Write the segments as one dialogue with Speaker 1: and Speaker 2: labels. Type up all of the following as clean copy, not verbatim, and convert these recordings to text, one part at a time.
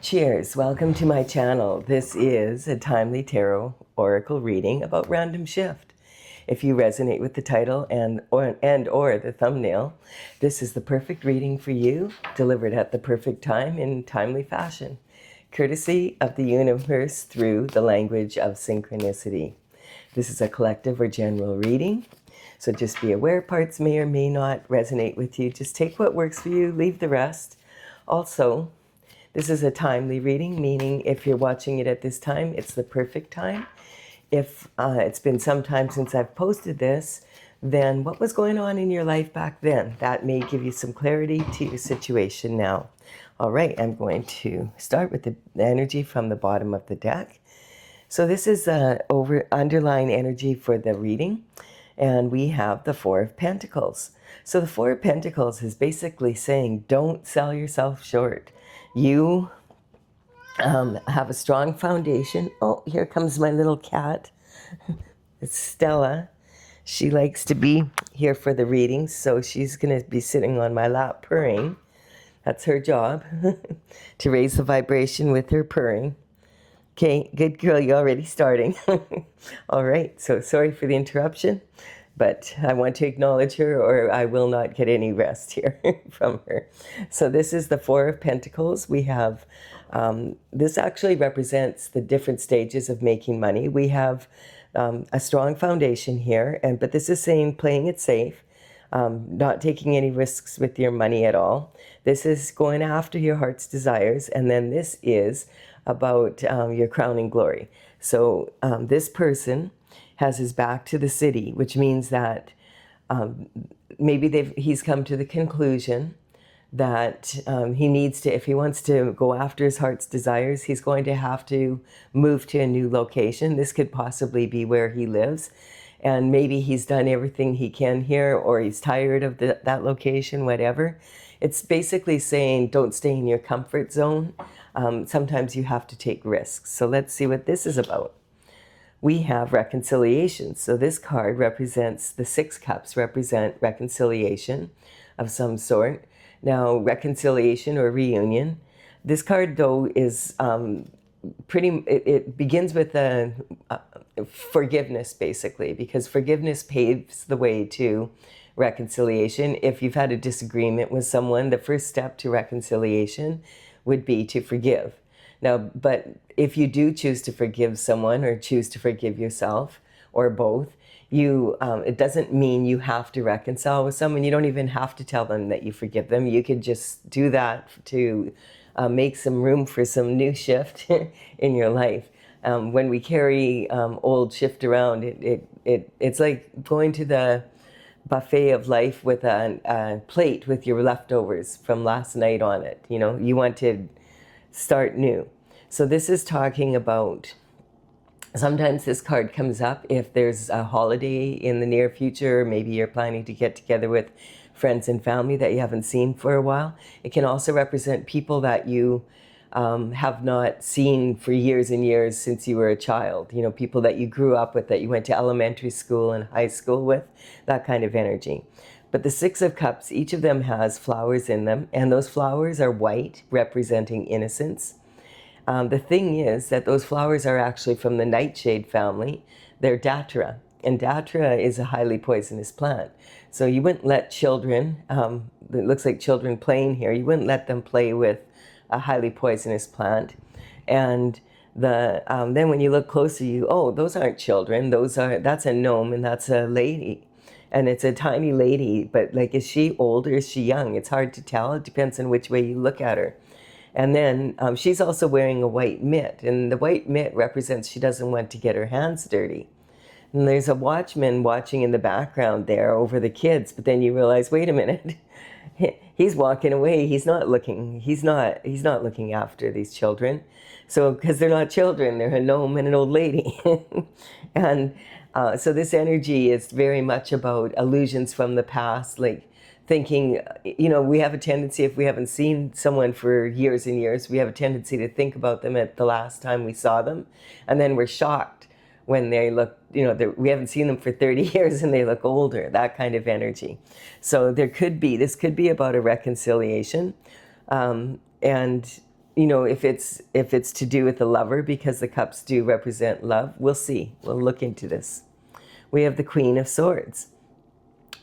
Speaker 1: Cheers, welcome to my channel. This is a timely tarot oracle reading about random shift. If you resonate with the title and or the thumbnail, this is the perfect reading for you, delivered at the perfect time in timely fashion, courtesy of the universe through the language of synchronicity. This is a collective or general reading, so just be aware parts may or may not resonate with you. Just take what works for you, leave the rest. Also, this is a timely reading, meaning if you're watching it at this time, it's the perfect time. If it's been some time since I've posted this, then what was going on in your life back then? That may give you some clarity to your situation now. All right, I'm going to start with the energy from the bottom of the deck. So this is underlying energy for the reading, and we have the Four of Pentacles. So the Four of Pentacles is basically saying, don't sell yourself short. You have a strong foundation. Oh, here comes my little cat. It's Stella. She likes to be here for the readings, so she's going to be sitting on my lap purring. That's her job, to raise the vibration with her purring. Okay, good girl, you're already starting. All right, so sorry for the interruption, but I want to acknowledge her or I will not get any rest here from her. So this is the Four of Pentacles. We have, this actually represents the different stages of making money. We have a strong foundation here, but this is saying playing it safe, not taking any risks with your money at all. This is going after your heart's desires, and then this is about your crowning glory. So this person has his back to the city, which means that maybe he's come to the conclusion that he needs to, if he wants to go after his heart's desires, he's going to have to move to a new location. This could possibly be where he lives. And maybe he's done everything he can here, or he's tired of that location, whatever. It's basically saying don't stay in your comfort zone. Sometimes you have to take risks. So let's see what this is about. We have reconciliation. So this card represents, the Six Cups represent reconciliation of some sort. Now, reconciliation or reunion. This card, though, is it begins with a forgiveness, basically, because forgiveness paves the way to reconciliation. If you've had a disagreement with someone, the first step to reconciliation would be to forgive. Now, but if you do choose to forgive someone or choose to forgive yourself or both, it doesn't mean you have to reconcile with someone. You don't even have to tell them that you forgive them. You could just do that to make some room for some new shift in your life. When we carry old shift around, it's like going to the buffet of life with a plate with your leftovers from last night on it. You know, you want to start new. So this is talking about, sometimes this card comes up if there's a holiday in the near future, maybe you're planning to get together with friends and family that you haven't seen for a while. It can also represent people that you have not seen for years and years since you were a child. You know, people that you grew up with, that you went to elementary school and high school with, that kind of energy. But the Six of Cups, each of them has flowers in them, and those flowers are white, representing innocence. The thing is that those flowers are actually from the nightshade family. They're datura, and datura is a highly poisonous plant. So you wouldn't let children, it looks like children playing here, you wouldn't let them play with a highly poisonous plant. And then when you look closer, those aren't children, that's a gnome and that's a lady. And it's a tiny lady, but like, is she old or is she young? It's hard to tell. It depends on which way you look at her. And then she's also wearing a white mitt, and the white mitt represents she doesn't want to get her hands dirty. And there's a watchman watching in the background there over the kids, but then you realize, wait a minute, he's walking away. He's not looking after these children. So, because they're not children, they're a gnome and an old lady. And so this energy is very much about illusions from the past, like thinking, you know, we have a tendency, if we haven't seen someone for years and years, we have a tendency to think about them at the last time we saw them. And then we're shocked when they look, you know, we haven't seen them for 30 years and they look older, that kind of energy. So this could be about a reconciliation. And you know, if it's to do with the lover, because the cups do represent love. We'll see. We'll look into this. We have the Queen of Swords.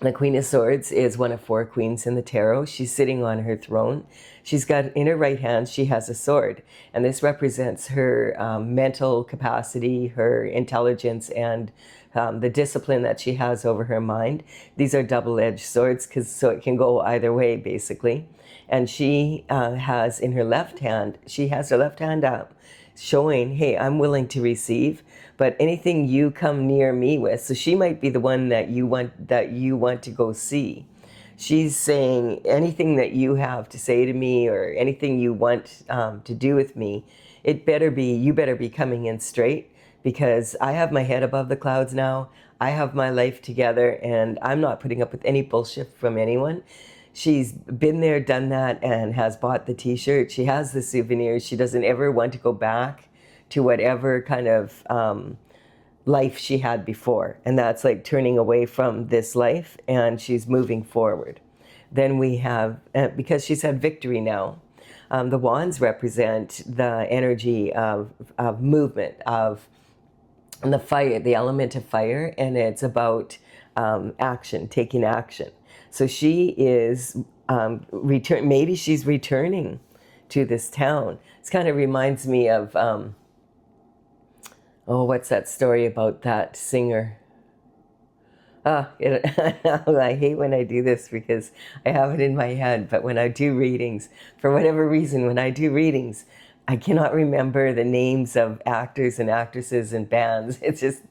Speaker 1: The Queen of Swords is one of 4 queens in the tarot. She's sitting on her throne. She's got, in her right hand, she has a sword. And this represents her mental capacity, her intelligence, and the discipline that she has over her mind. These are double-edged swords, so it can go either way, basically. And she has in her left hand, she has her left hand up, showing, hey, I'm willing to receive, but anything you come near me with, so she might be the one that you want to go see. She's saying anything that you have to say to me or anything you want to do with me, you better be coming in straight, because I have my head above the clouds now. I have my life together, and I'm not putting up with any bullshit from anyone. She's been there, done that, and has bought the t-shirt. She has the souvenirs. She doesn't ever want to go back to whatever kind of life she had before. And that's like turning away from this life, and she's moving forward. Then we have, because she's had victory now, the wands represent the energy of movement, of the fire, the element of fire, and it's about action, taking action. So she is maybe she's returning to this town. This kind of reminds me of, what's that story about that singer? I hate when I do this because I have it in my head, but when I do readings, for whatever reason, when I do readings, I cannot remember the names of actors and actresses and bands. It's just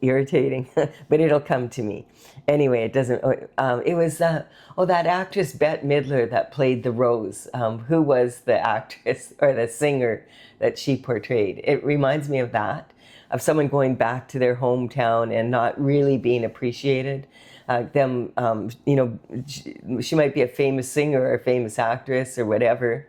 Speaker 1: irritating, but it'll come to me. Anyway, it doesn't. It was that actress Bette Midler that played the Rose. Who was the actress or the singer that she portrayed? It reminds me of that, of someone going back to their hometown and not really being appreciated. She might be a famous singer or a famous actress or whatever,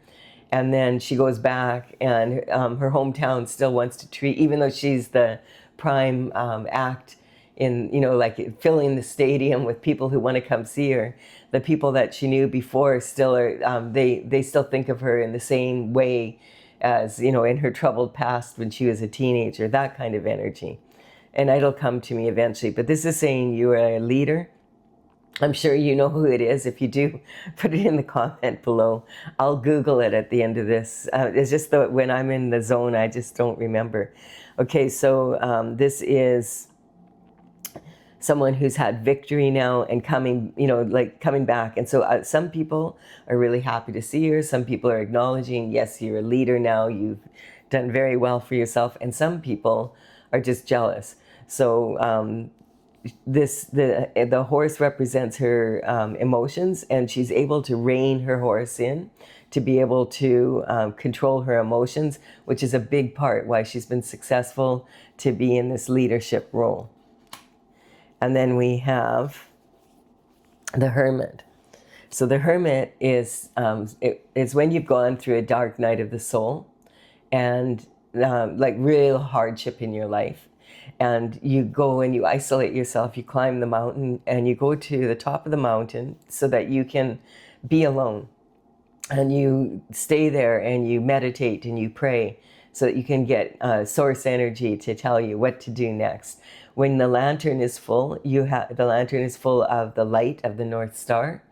Speaker 1: and then she goes back, and her hometown still wants to treat, even though she's the prime act in, like filling the stadium with people who want to come see her. The people that she knew before still are, they still think of her in the same way as, in her troubled past when she was a teenager, that kind of energy. And it'll come to me eventually. But this is saying you are a leader. I'm sure you know who it is. If you do, put it in the comment below. I'll Google it at the end of this. It's just that when I'm in the zone, I just don't remember. Okay, so this is someone who's had victory now and coming back. And so some people are really happy to see her. Some people are acknowledging, yes, you're a leader now. You've done very well for yourself. And some people are just jealous. So the horse represents her emotions, and she's able to rein her horse in to be able to control her emotions, which is a big part why she's been successful to be in this leadership role. And then we have the Hermit. So the Hermit is when you've gone through a dark night of the soul and like real hardship in your life. And you go and you isolate yourself, you climb the mountain, and you go to the top of the mountain so that you can be alone. And you stay there and you meditate and you pray so that you can get source energy to tell you what to do next. When the lantern is full, the lantern is full of the light of the North Star.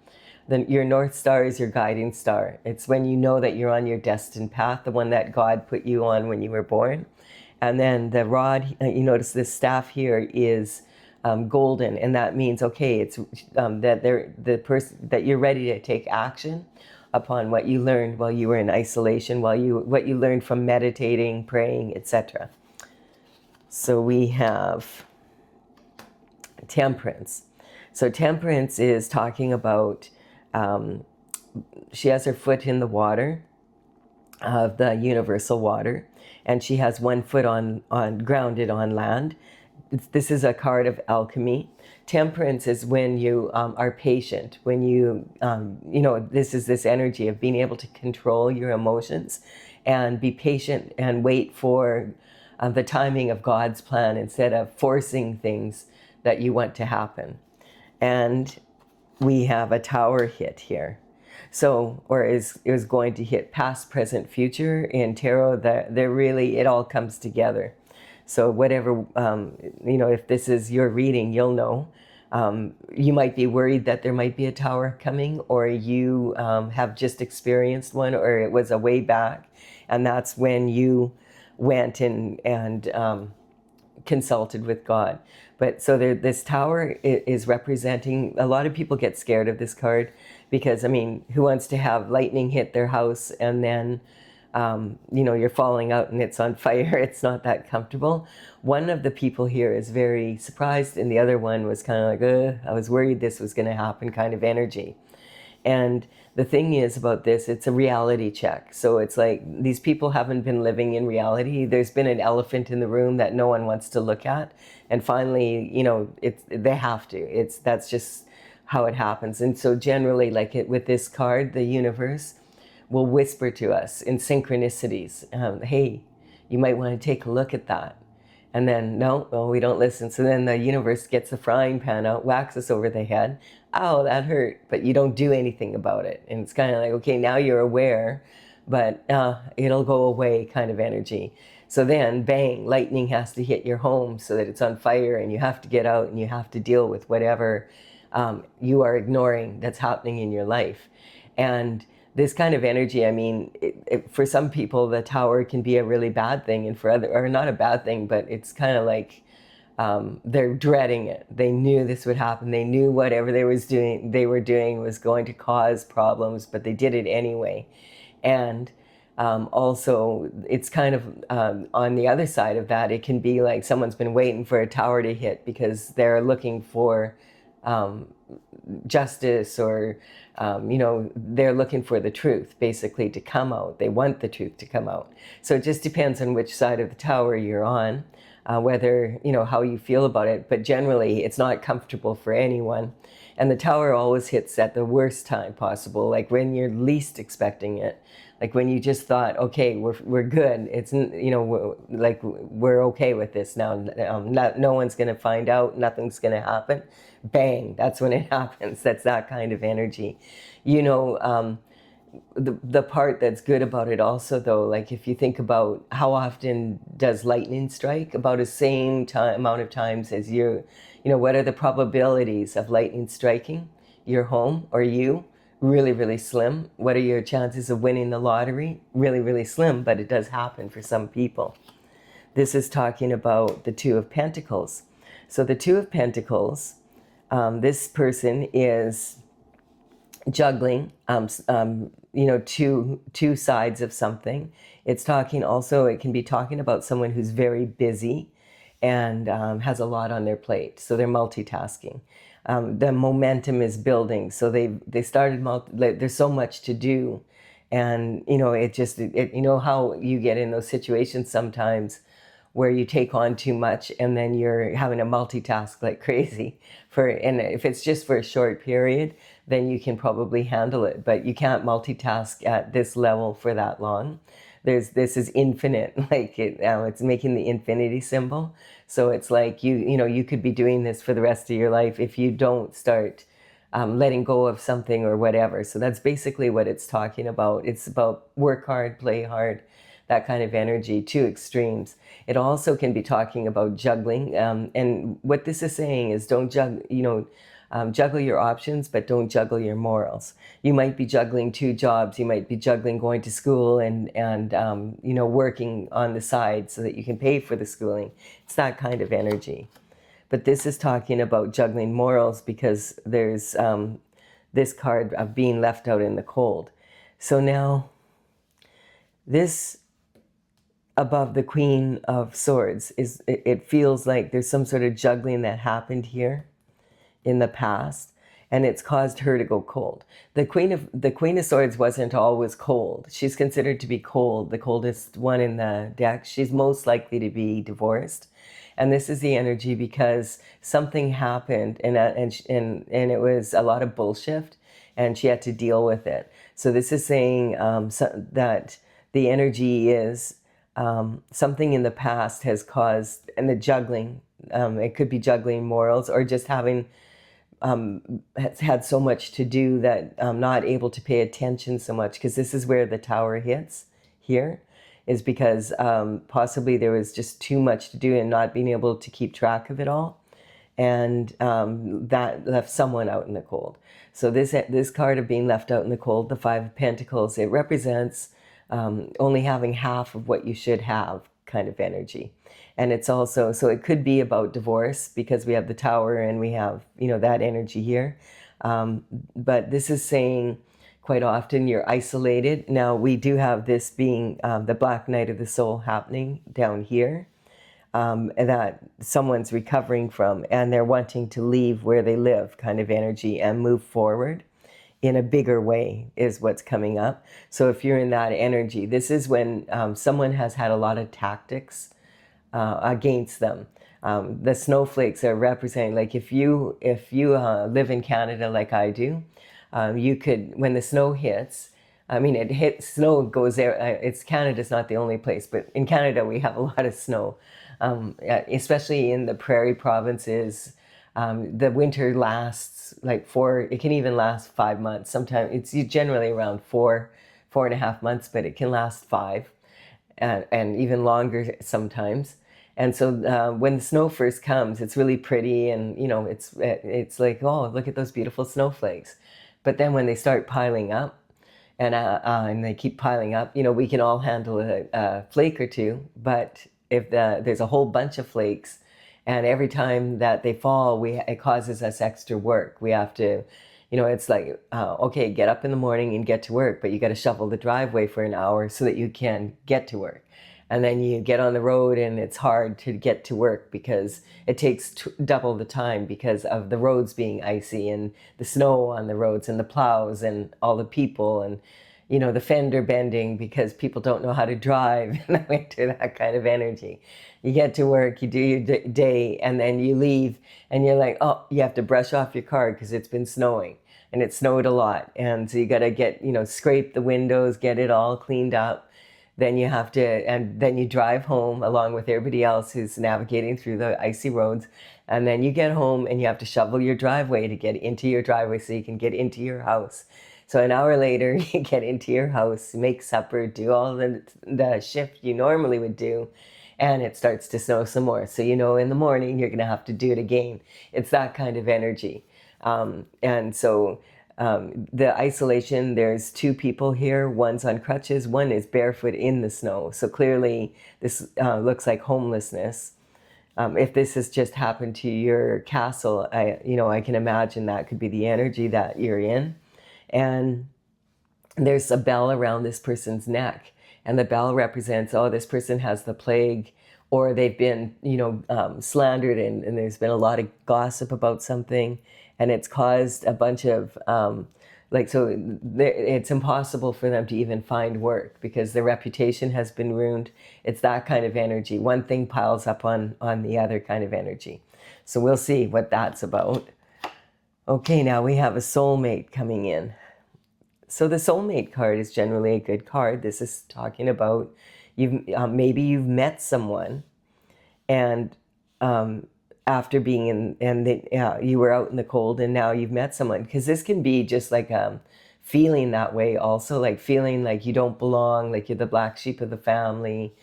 Speaker 1: Your North Star is your guiding star. It's when you know that you're on your destined path, the one that God put you on when you were born. And then the rod, you notice this staff here is golden, and that means, okay, it's that you're ready to take action upon what you learned while you were in isolation, what you learned from meditating, praying, etc. So we have Temperance. So Temperance is talking about, she has her foot in the water of the universal water, and she has one foot grounded on land. This is a card of alchemy. Temperance is when you are patient, when this is this energy of being able to control your emotions and be patient and wait for the timing of God's plan instead of forcing things that you want to happen. And we have a Tower hit here. So, or is going to hit past, present, future in tarot. That they're really, it all comes together. So whatever, if this is your reading, you'll know. You might be worried that there might be a tower coming, or you have just experienced one, or it was a way back, and that's when you went and consulted with God. But so this tower is representing, a lot of people get scared of this card because, I mean, who wants to have lightning hit their house and then, you're falling out and it's on fire? It's not that comfortable. One of the people here is very surprised, and the other one was kind of like, I was worried this was going to happen kind of energy. And the thing is about this, it's a reality check. So it's like these people haven't been living in reality. There's been an elephant in the room that no one wants to look at. And finally, they have to. That's just how it happens. And so generally, with this card, the universe will whisper to us in synchronicities, hey, you might want to take a look at that. And then, no, well, we don't listen. So then the universe gets the frying pan out, whacks us over the head. Oh, that hurt. But you don't do anything about it. And it's kind of like, okay, now you're aware, but it'll go away kind of energy. So then, bang, lightning has to hit your home so that it's on fire, and you have to get out and you have to deal with whatever you are ignoring that's happening in your life. And this kind of energy, I mean, for some people, the tower can be a really bad thing, and for other, or not a bad thing, but it's kind of like they're dreading it. They knew this would happen. They knew whatever they were doing was going to cause problems, but they did it anyway. And also, it's kind of on the other side of that, it can be like someone's been waiting for a tower to hit because they're looking for justice, or they're looking for the truth basically to come out. They want the truth to come out. So it just depends on which side of the tower you're on, whether how you feel about it. But generally, it's not comfortable for anyone. And the tower always hits at the worst time possible, like when you're least expecting it. Like when you just thought, okay, we're good. It's we're okay with this now. No one's going to find out. Nothing's going to happen. Bang! That's when it happens. That's that kind of energy. The part that's good about it also, though, like if you think about how often does lightning strike, about the same amount of times as what are the probabilities of lightning striking your home or you? Really, really slim. What are your chances of winning the lottery? Really, really slim, but it does happen for some people. This is talking about the Two of Pentacles. So the Two of Pentacles, this person is juggling, two sides of something. It's talking also, it can be talking about someone who's very busy and has a lot on their plate. So they're multitasking. The momentum is building. So they started, there's so much to do. And, how you get in those situations sometimes where you take on too much and then you're having to multitask like crazy and if it's just for a short period, then you can probably handle it, but you can't multitask at this level for that long. This is infinite, like it's making the infinity symbol. So it's like you could be doing this for the rest of your life if you don't start letting go of something or whatever. So that's basically what it's talking about. It's about work hard, play hard, that kind of energy, two extremes. It also can be talking about juggling. And what this is saying is don't juggle your options, but don't juggle your morals. You might be juggling two jobs. You might be juggling going to school and working on the side so that you can pay for the schooling. It's that kind of energy. But this is talking about juggling morals because there's this card of being left out in the cold. So now this above the Queen of Swords it feels like there's some sort of juggling that happened here in the past, and it's caused her to go cold. The Queen of Swords wasn't always cold. She's considered to be cold, the coldest one in the deck. She's most likely to be divorced. And this is the energy because something happened and it was a lot of bullshit and she had to deal with it. So this is saying that the energy is something in the past has caused, and the juggling, it could be juggling morals or just having has had so much to do that I'm not able to pay attention so much, because this is where the tower hits here, is because possibly there was just too much to do and not being able to keep track of it all. And that left someone out in the cold. So this card of being left out in the cold, the Five of Pentacles, it represents only having half of what you should have kind of energy. And it's also, so it could be about divorce, because we have the Tower and we have, you know, that energy here. But this is saying quite often you're isolated. Now we do have this being the Black Night of the Soul happening down here. That someone's recovering from, and they're wanting to leave where they live kind of energy and move forward in a bigger way is what's coming up. So if you're in that energy, this is when someone has had a lot of tactics against them. The snowflakes are representing, like if you live in Canada like I do, you could, when the snow hits, I mean, it hits, snow goes there. It's Canada's not the only place, but in Canada we have a lot of snow. Especially in the prairie provinces, the winter lasts like it can even last 5 months. Sometimes it's generally around 4.5 months, but it can last 5 and even longer sometimes. And so when the snow first comes, it's really pretty, and you know, it's like, oh, look at those beautiful snowflakes. But then when they start piling up, and they keep piling up, you know, we can all handle a flake or two, but if there's a whole bunch of flakes, and every time that they fall, it causes us extra work. We have to, you know, it's like, okay, get up in the morning and get to work, but you got to shovel the driveway for an hour so that you can get to work. And then you get on the road and it's hard to get to work because it takes double the time because of the roads being icy and the snow on the roads and the plows and all the people and, you know, the fender bending because people don't know how to drive in the winter, that kind of energy. You get to work, you do your day, and then you leave and you're like, oh, you have to brush off your car because it's been snowing and it snowed a lot. And so you got to get, you know, scrape the windows, get it all cleaned up. Then you have to, and then you drive home along with everybody else who's navigating through the icy roads. And then you get home and you have to shovel your driveway to get into your driveway so you can get into your house. So an hour later, you get into your house, make supper, do all the shift you normally would do, and it starts to snow some more. So you know in the morning, you're going to have to do it again. It's that kind of energy. And so the isolation, there's two people here. One's on crutches, one is barefoot in the snow. So clearly this looks like homelessness. If this has just happened to your castle, I can imagine that could be the energy that you're in. And there's a bell around this person's neck, and the bell represents, oh, this person has the plague, or they've been, slandered, and there's been a lot of gossip about something, and it's caused a bunch of, it's impossible for them to even find work because their reputation has been ruined. It's that kind of energy. One thing piles up on the other kind of energy. So we'll see what that's about. Okay, now we have a soulmate coming in. So the soulmate card is generally a good card. This is talking about maybe you've met someone, and after being you were out in the cold, and now you've met someone. Because this can be just like feeling that way, also like feeling like you don't belong, like you're the black sheep of the family.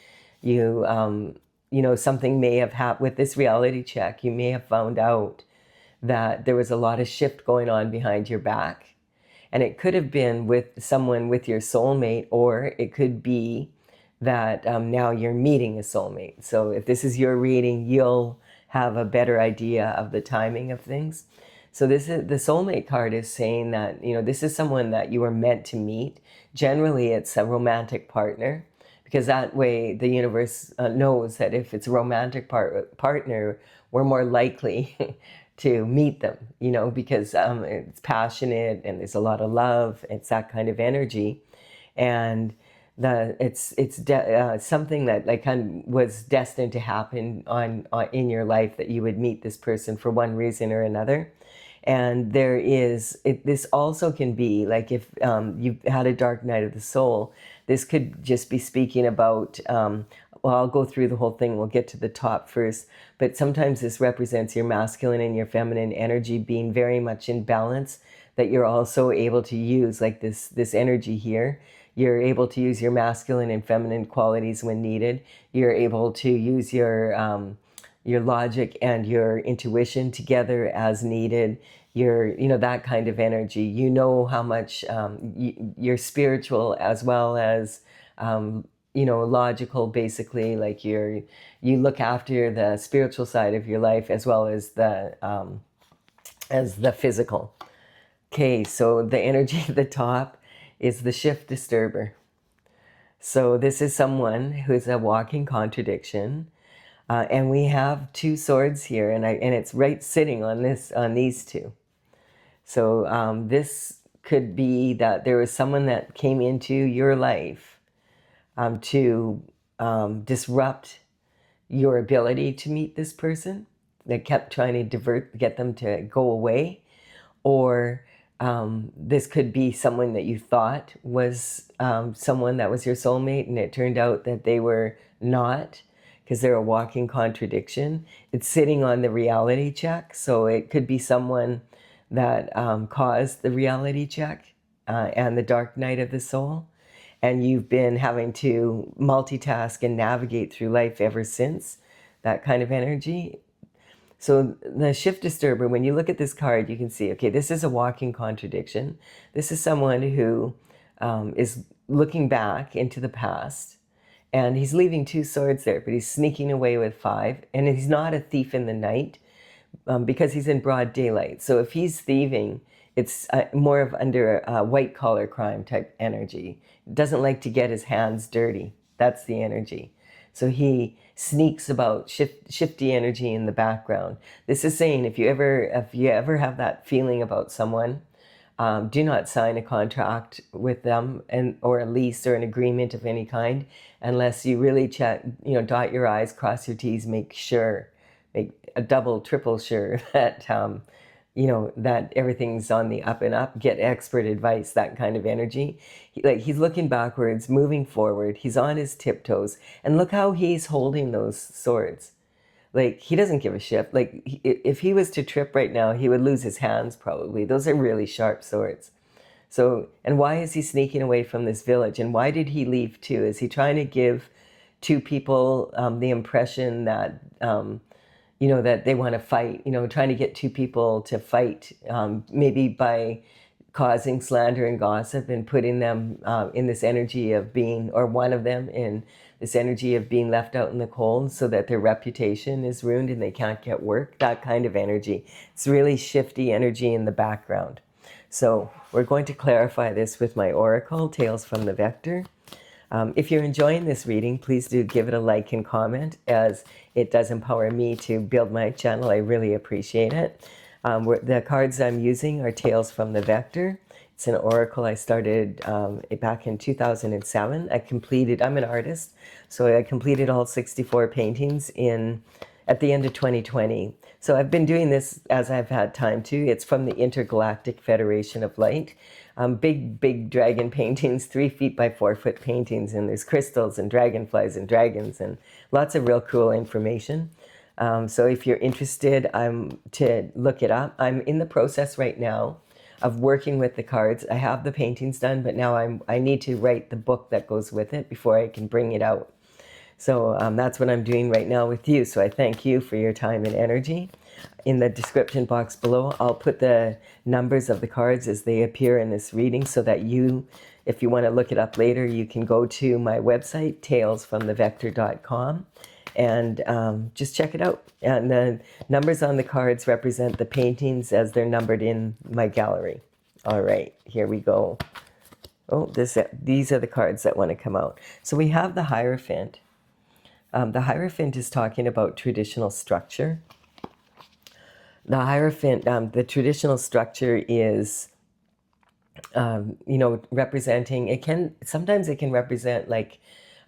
Speaker 1: Something may have happened with this reality check. You may have found out that there was a lot of shift going on behind your back. And it could have been with someone with your soulmate, or it could be that now you're meeting a soulmate. So if this is your reading, you'll have a better idea of the timing of things. So this is the soulmate card is saying that, this is someone that you were meant to meet. Generally, it's a romantic partner, because that way the universe knows that if it's a romantic partner, we're more likely to meet them, because it's passionate and there's a lot of love. It's that kind of energy. And it's something that was destined to happen in your life, that you would meet this person for one reason or another. And this also can be like if you've had a dark night of the soul, this could just be speaking about well, I'll go through the whole thing. We'll get to the top first. But sometimes this represents your masculine and your feminine energy being very much in balance, that you're also able to use, like this energy here. You're able to use your masculine and feminine qualities when needed. You're able to use your logic and your intuition together as needed. That kind of energy. You know how much you're spiritual as well as logical, basically. Like you look after the spiritual side of your life as well as the physical. Okay, so the energy at the top is the shift disturber. So this is someone who's a walking contradiction. And we have two swords here, and it's right sitting on these two. So this could be that there was someone that came into your life to disrupt your ability to meet this person, that kept trying to get them to go away. Or this could be someone that you thought was someone that was your soulmate, and it turned out that they were not, because they're a walking contradiction. It's sitting on the reality check. So it could be someone that caused the reality check and the dark night of the soul. And you've been having to multitask and navigate through life ever since, that kind of energy. So the shift disturber, when you look at this card, you can see, okay, this is a walking contradiction. This is someone who is looking back into the past, and he's leaving two swords there, but he's sneaking away with five. And he's not a thief in the night because he's in broad daylight. So if he's thieving, it's more of under a white collar crime type energy. Doesn't like to get his hands dirty. That's the energy. So he sneaks about, shifty energy in the background. This is saying if you ever have that feeling about someone, do not sign a contract with them or a lease or an agreement of any kind unless you really check, dot your I's, cross your T's, make a double, triple sure that that everything's on the up and up. Get expert advice, that kind of energy. He's looking backwards, moving forward. He's on his tiptoes. And look how he's holding those swords. Like, he doesn't give a shit. Like, if he was to trip right now, he would lose his hands probably. Those are really sharp swords. So, and why is he sneaking away from this village? And why did he leave too? Is he trying to give two people the impression that that they want to fight, trying to get two people to fight, maybe by causing slander and gossip and putting them in this energy of being, or one of them in this energy of being left out in the cold so that their reputation is ruined and they can't get work, that kind of energy. It's really shifty energy in the background. So we're going to clarify this with my oracle, Tales from the Vector. If you're enjoying this reading, please do give it a like and comment, as it does empower me to build my channel. I really appreciate it. The cards I'm using are Tales from the Vector. It's an oracle I started back in 2007. I'm an artist, so I completed all 64 paintings at the end of 2020. So I've been doing this as I've had time to. It's from the Intergalactic Federation of Light. Big dragon paintings, 3 feet by 4 foot paintings, and there's crystals and dragonflies and dragons and lots of real cool information. So if you're interested to look it up, I'm in the process right now of working with the cards. I have the paintings done, but now I need to write the book that goes with it before I can bring it out. So that's what I'm doing right now with you. So I thank you for your time and energy. In the description box below, I'll put the numbers of the cards as they appear in this reading so that if you want to look it up later, you can go to my website, talesfromthevector.com, and just check it out. And the numbers on the cards represent the paintings as they're numbered in my gallery. All right, here we go. Oh, these are the cards that want to come out. So we have the Hierophant. The Hierophant is talking about traditional structure. The Hierophant, the traditional structure is, representing, sometimes it can represent like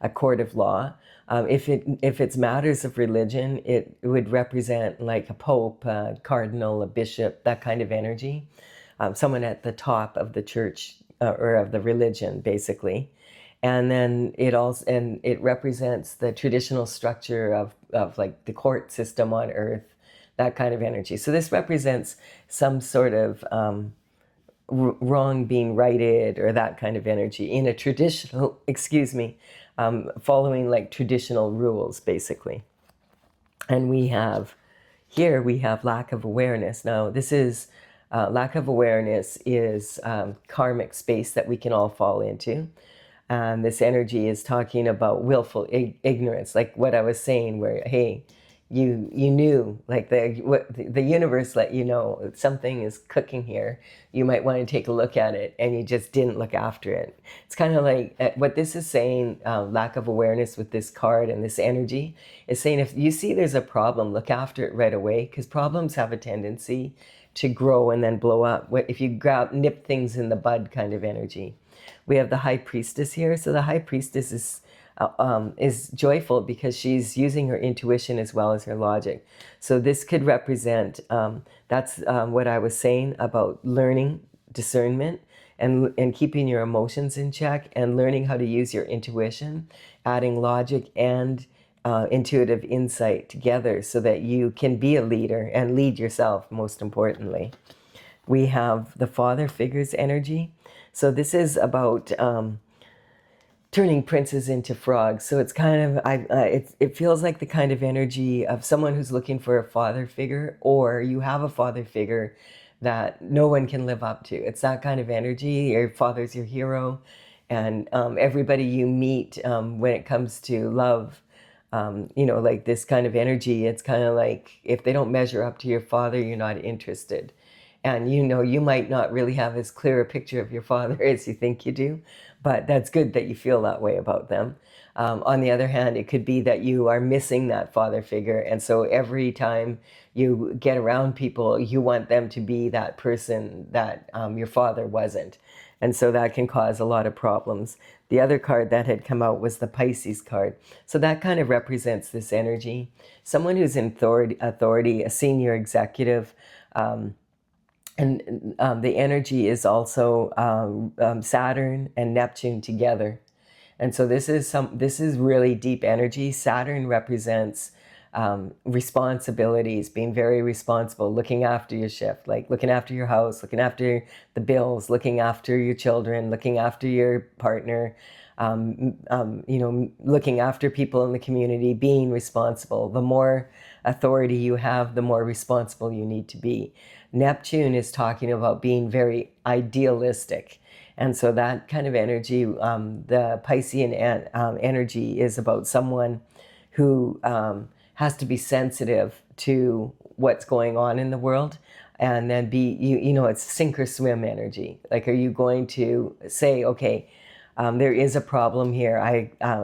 Speaker 1: a court of law. If it's matters of religion, it would represent like a pope, a cardinal, a bishop, that kind of energy. Someone at the top of the church or of the religion, basically. And then it represents the traditional structure of like the court system on Earth, that kind of energy. So this represents some sort of wrong being righted, or that kind of energy in a traditional, excuse me, following like traditional rules, basically. And we have lack of awareness. Now, this is lack of awareness is karmic space that we can all fall into. And this energy is talking about willful ignorance, like what I was saying, where, hey, you knew, like the universe let you know something is cooking here. You might want to take a look at it, and you just didn't look after it. It's kind of like what this is saying, lack of awareness with this card and this energy is saying, if you see there's a problem, look after it right away, because problems have a tendency to grow and then blow up. If you nip things in the bud, kind of energy. We have the High Priestess here. So the High Priestess is joyful because she's using her intuition as well as her logic. So this could represent, that's what I was saying about learning discernment and keeping your emotions in check and learning how to use your intuition, adding logic and intuitive insight together so that you can be a leader and lead yourself, most importantly. We have the Father figure's energy. So this is about turning princes into frogs. So it's kind of, it feels like the kind of energy of someone who's looking for a father figure, or you have a father figure that no one can live up to. It's that kind of energy. Your father's your hero. And everybody you meet when it comes to love, like this kind of energy, it's kind of like if they don't measure up to your father, you're not interested. And you might not really have as clear a picture of your father as you think you do, but that's good that you feel that way about them. On the other hand, it could be that you are missing that father figure. And so every time you get around people, you want them to be that person that your father wasn't. And so that can cause a lot of problems. The other card that had come out was the Pisces card. So that kind of represents this energy. Someone who's in authority, a senior executive, and the energy is also Saturn and Neptune together. And so this is really deep energy. Saturn represents responsibilities, being very responsible, looking after your shift, like looking after your house, looking after the bills, looking after your children, looking after your partner, looking after people in the community, being responsible. The more authority you have, the more responsible you need to be. Neptune is talking about being very idealistic. And so that kind of energy, the Piscean energy is about someone who has to be sensitive to what's going on in the world, and then it's sink or swim energy. Like, are you going to say, okay, there is a problem here.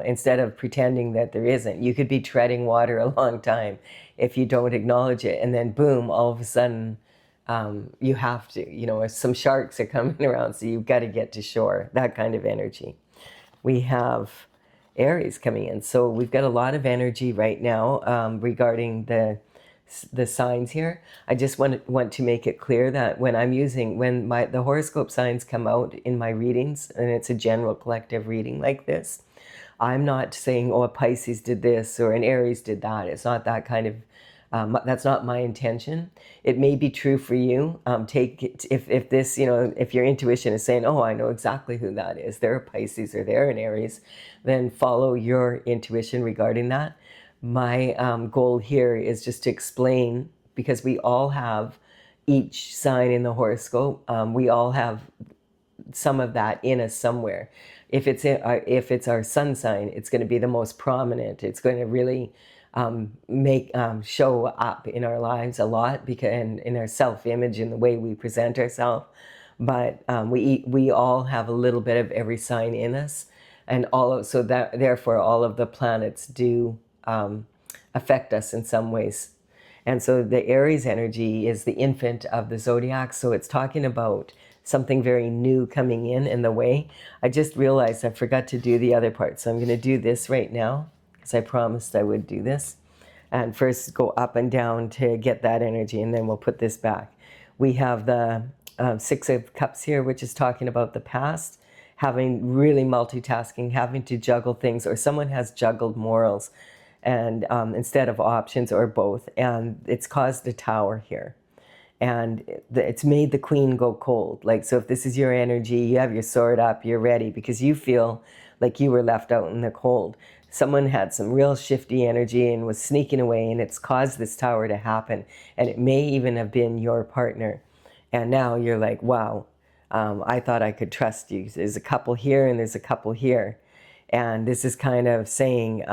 Speaker 1: Instead of pretending that there isn't, you could be treading water a long time if you don't acknowledge it. And then boom, all of a sudden, you have to, some sharks are coming around, so you've got to get to shore, that kind of energy. We have Aries coming in. So we've got a lot of energy right now regarding the signs here. I just want to make it clear that when the horoscope signs come out in my readings, and it's a general collective reading like this, I'm not saying, oh, a Pisces did this or an Aries did that. It's not that kind of, that's not my intention. It may be true for you. Take it, if this, if your intuition is saying, oh, I know exactly who that is, they're a Pisces or they're an Aries, then follow your intuition regarding that. My goal here is just to explain, because we all have each sign in the horoscope. We all have some of that in us somewhere. If it's our sun sign, it's going to be the most prominent. It's going to really show up in our lives a lot, and in our self-image, in the way we present ourselves. But we all have a little bit of every sign in us, and therefore all of the planets do affect us in some ways. And so the Aries energy is the infant of the zodiac. So it's talking about something very new coming in the way. I just realized I forgot to do the other part. So I'm going to do this right now, because I promised I would do this. And first go up and down to get that energy, and then we'll put this back. We have the Six of Cups here, which is talking about the past, having really multitasking, having to juggle things, or someone has juggled morals and instead of options, or both, and it's caused a tower here. And it's made the queen go cold. Like, so if this is your energy, you have your sword up, you're ready, because you feel like you were left out in the cold. Someone had some real shifty energy and was sneaking away, and it's caused this tower to happen. And it may even have been your partner. And now you're like, wow, I thought I could trust you. There's a couple here and there's a couple here. And this is kind of saying,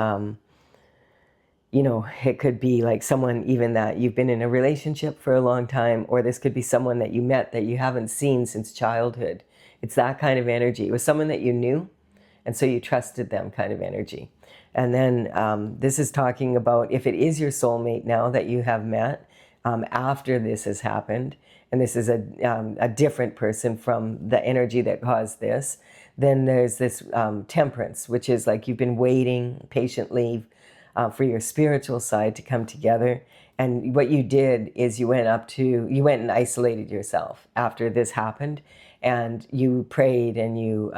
Speaker 1: you know, it could be like someone even that you've been in a relationship for a long time, or this could be someone that you met that you haven't seen since childhood. It's that kind of energy. It was someone that you knew, and so you trusted them kind of energy. And then this is talking about if it is your soulmate now that you have met after this has happened, and this is a different person from the energy that caused this, then there's this temperance, which is like you've been waiting patiently for your spiritual side to come together. And what you did is you went and isolated yourself after this happened, and you prayed, and you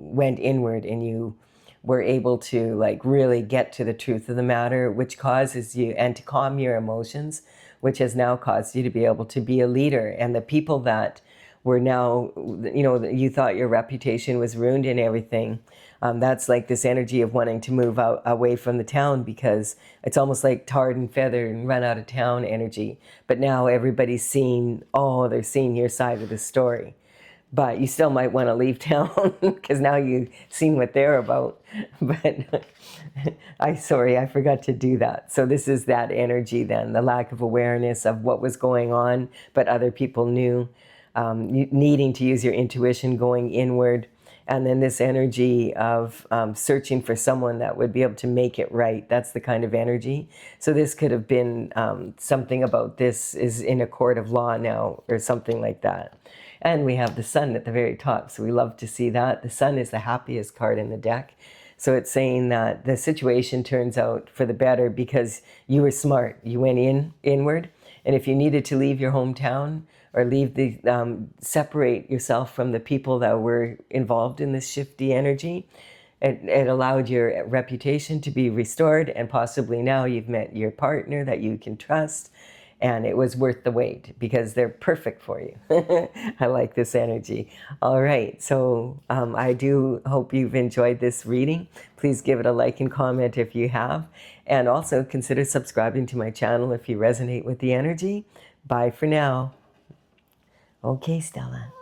Speaker 1: went inward, and you were able to like really get to the truth of the matter, which causes you, and to calm your emotions, which has now caused you to be able to be a leader. And the people that were now, you know, you thought your reputation was ruined and everything, that's like this energy of wanting to move out away from the town, because it's almost like tarred and feathered and run out of town energy. But now everybody's seeing, oh, they're seeing your side of the story. But you still might want to leave town because now you've seen what they're about. But I forgot to do that. So this is that energy then, the lack of awareness of what was going on, but other people knew, needing to use your intuition, going inward. And then this energy of searching for someone that would be able to make it right. That's the kind of energy. So this could have been something about this is in a court of law now, or something like that. And we have the sun at the very top, so we love to see that. The sun is the happiest card in the deck. So it's saying that the situation turns out for the better because you were smart. You went inward. And if you needed to leave your hometown or separate yourself from the people that were involved in this shifty energy, it allowed your reputation to be restored, and possibly now you've met your partner that you can trust. And it was worth the wait because they're perfect for you. I like this energy. All right, so I do hope you've enjoyed this reading. Please give it a like and comment if you have. And also consider subscribing to my channel if you resonate with the energy. Bye for now. Okay, Stella.